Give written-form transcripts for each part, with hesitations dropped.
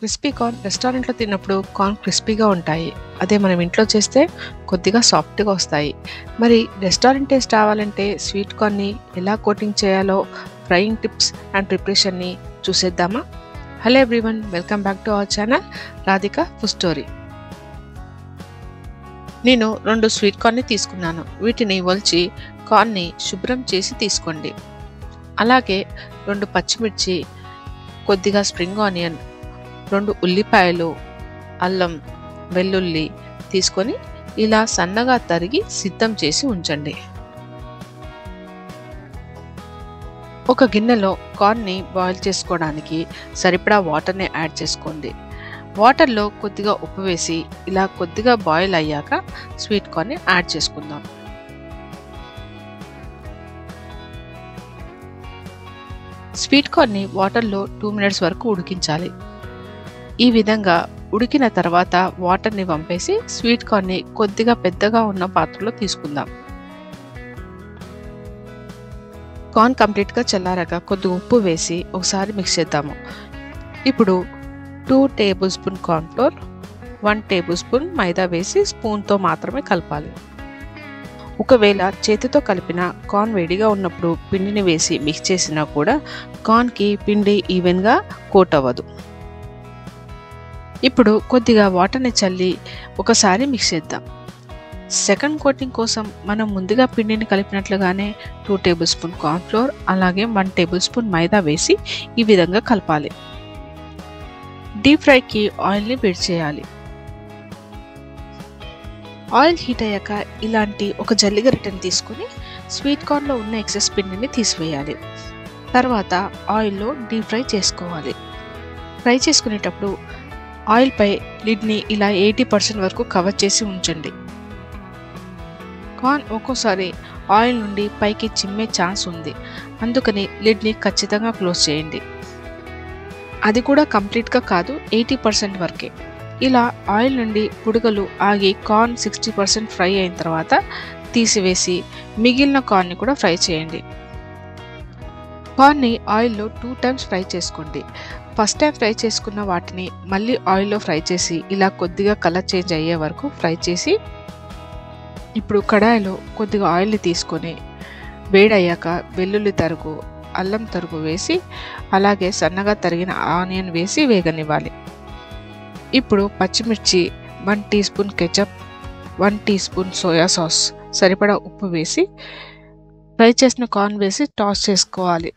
Crispy corn రెస్టారెంట్లో తిన్నప్పుడు corn క్రిస్పీగా ఉంటాయి. అదే మనం ఇంట్లో చేస్తే కొద్దిగా సాఫ్ట్గా వస్తాయి. మరి రెస్టారెంట్ టేస్ట్ రావాలంటే స్వీట్ కార్న్ని ఎలా కోటింగ్ చేయాలో ఫ్రైయింగ్ టిప్స్ అండ్ ప్రిపరేషన్ని చూసేద్దామా? Hello everyone, welcome back to our channel Radhika food story. నేను 2 స్వీట్ కార్న్ని తీసుకున్నాను. వీటిని ఒలిచి కార్న్ని శుభ్రం చేసి తీసుకోండి. అలాగే 2 పచ్చిమిర్చి, కొద్దిగా స్ప్రింగ్ ఆనియన్, 2 ఉల్లిపాయలు, అల్లం, వెల్లుల్లి తీసుకొని ఇలా సన్నగా తరిగి సిద్ధం చేసి ఉంచండి. ఒక గిన్నెలో కార్న్ని బాయిల్ చేసుకోవడానికి సరిపడా వాటర్ని యాడ్ చేసుకోండి. వాటర్లో కొద్దిగా ఉప్పు వేసి ఇలా కొద్దిగా బాయిల్ అయ్యాక స్వీట్ కార్న్ని యాడ్ చేసుకుందాం. స్వీట్ కార్న్ని వాటర్లో 2 మినిట్స్ వరకు ఉడికించాలి. ఈ విధంగా ఉడికిన తర్వాత వాటర్ని వంపేసి స్వీట్ కార్న్ని కొద్దిగా పెద్దగా ఉన్న పాత్రలో తీసుకుందాం. కార్న్ కంప్లీట్గా చల్లారాక కొద్దిగా ఉప్పు వేసి ఒకసారి మిక్స్ చేద్దాము. ఇప్పుడు 2 tablespoon corn flour, 1 tablespoon maida వేసి స్పూన్తో మాత్రమే కలపాలి. ఒకవేళ చేతితో కలిపిన కార్న్ వేడిగా ఉన్నప్పుడు పిండిని వేసి మిక్స్ చేసినా కూడా కార్న్కి పిండి ఈవెన్గా కోట్ అవ్వదు. ఇప్పుడు కొద్దిగా వాటర్ని చల్లి ఒకసారి మిక్స్ చేద్దాం. సెకండ్ కోటింగ్ కోసం మనం ముందుగా పిండిని కలిపినట్లుగానే 2 టేబుల్ స్పూన్ కార్న్ ఫ్లోర్ అలాగే 1 టేబుల్ స్పూన్ మైదా వేసి ఈ విధంగా కలపాలి. డీప్ ఫ్రైకి ఆయిల్ని వేడి చేయాలి. ఆయిల్ హీట్ అయ్యాక ఇలాంటి ఒక జల్లిగరిటెని తీసుకుని స్వీట్ కార్న్లో ఉన్న ఎక్సెస్ పిండిని తీసివేయాలి. తర్వాత ఆయిల్లో డీప్ ఫ్రై చేసుకోవాలి. ఫ్రై చేసుకునేటప్పుడు ఆయిల్పై లిడ్ని ఇలా 80% వరకు కవర్ చేసి ఉంచండి. కార్న్ ఒక్కోసారి ఆయిల్ నుండి పైకి చిమ్మే ఛాన్స్ ఉంది, అందుకని లిడ్ని ఖచ్చితంగా క్లోజ్ చేయండి. అది కూడా కంప్లీట్గా కాదు, 80% వరకే. ఇలా ఆయిల్ నుండి బుడగలు ఆగి కార్న్ 60% ఫ్రై అయిన తర్వాత తీసివేసి మిగిలిన కార్న్ని కూడా ఫ్రై చేయండి. కార్న్ని ఆయిల్లో 2 టైమ్స్ ఫ్రై చేసుకోండి. ఫస్ట్ టైం ఫ్రై చేసుకున్న వాటిని మళ్ళీ ఆయిల్లో ఫ్రై చేసి ఇలా కొద్దిగా కలర్ చేంజ్ అయ్యే వరకు ఫ్రై చేసి ఇప్పుడు కడాయిలో కొద్దిగా ఆయిల్ని తీసుకొని వేడయ్యాక వెల్లుల్లి తరుగు, అల్లం తరుగు వేసి అలాగే సన్నగా తరిగిన ఆనియన్ వేసి వేగనివ్వాలి. ఇప్పుడు పచ్చిమిర్చి, 1 teaspoon ketchup, 1 teaspoon soya sauce, సరిపడా ఉప్పు వేసి ఫ్రై చేసిన కార్న్ వేసి టాస్ చేసుకోవాలి.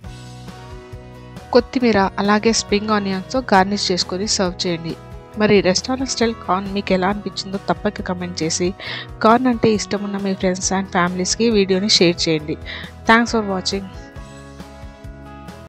కొత్తిమీర అలాగే స్ప్రింగ్ ఆనియన్స్తో గార్నిష్ చేసుకొని సర్వ్ చేయండి. మరి రెస్టారెంట్ స్టైల్ కార్న్ మీకు ఎలా అనిపించిందో తప్పక కమెంట్ చేసి కార్న్ అంటే ఇష్టం ఉన్న మీ ఫ్రెండ్స్ అండ్ ఫ్యామిలీస్కి వీడియోని షేర్ చేయండి. Thanks for watching.